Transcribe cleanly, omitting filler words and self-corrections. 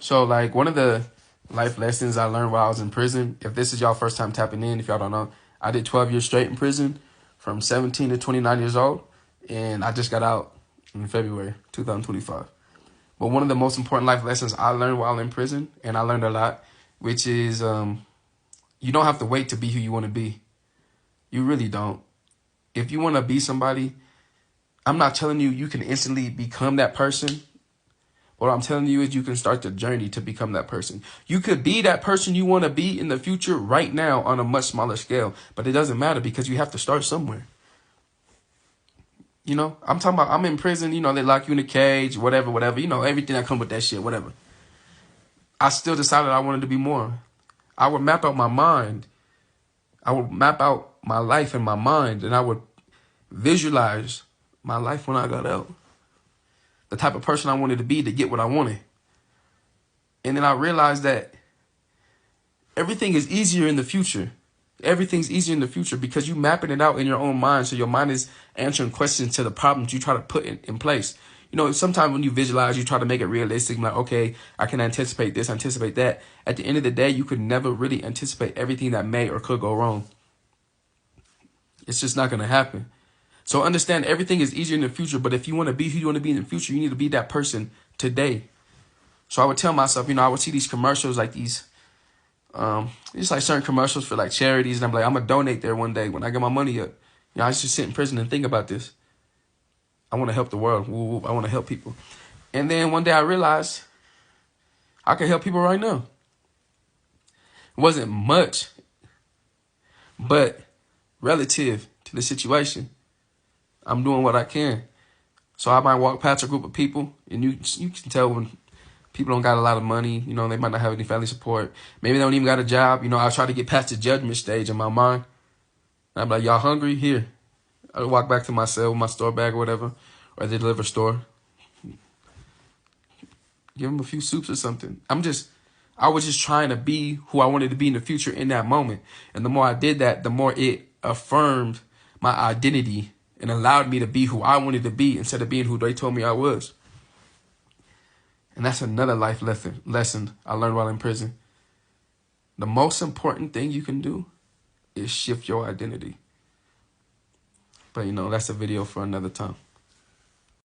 So, like, one of the life lessons I learned while I was in prison, if this is y'all first time tapping in, if y'all don't know, I did 12 years straight in prison from 17 to 29 years old, and I just got out in February 2025. But one of the most important life lessons I learned while in prison, and I learned a lot, which is you don't have to wait to be who you want to be. You really don't. If you want to be somebody, I'm not telling you you can instantly become that person. What I'm telling you is you can start the journey to become that person. You could be that person you want to be in the future right now on a much smaller scale, but it doesn't matter because you have to start somewhere. You know, I'm talking about I'm in prison, you know, they lock you in a cage, whatever, you know, everything that comes with that shit, whatever. I still decided I wanted to be more. I would map out my mind. I would map out my life in my mind, and I would visualize my life when I got out. The type of person I wanted to be to get what I wanted. And then I realized that everything is easier in the future. Everything's easier in the future because you mapping it out in your own mind. So your mind is answering questions to the problems you try to put in place. You know, sometimes when you visualize, you try to make it realistic. Like, okay, I can anticipate this, anticipate that. At the end of the day, you could never really anticipate everything that may or could go wrong. It's just not going to happen. So understand everything is easier in the future. But if you want to be who you want to be in the future, you need to be that person today. So I would tell myself, you know, I would see these commercials like these, it's like certain commercials for like charities. And I'm like, I'm going to donate there one day when I get my money up. You know, I used to sit in prison and think about this. I want to help the world. I want to help people. And then one day I realized I can help people right now. It wasn't much, but relative to the situation, I'm doing what I can. So I might walk past a group of people, and you can tell when people don't got a lot of money. You know, they might not have any family support. Maybe they don't even got a job. You know, I try to get past the judgment stage in my mind. I'm like, y'all hungry? Here. I walk back to my cell with my store bag or whatever, or at the delivery store. Give them a few soups or something. I was just trying to be who I wanted to be in the future in that moment. And the more I did that, the more it affirmed my identity and allowed me to be who I wanted to be instead of being who they told me I was. And that's another life lesson I learned while in prison. The most important thing you can do is shift your identity. But, you know, that's a video for another time.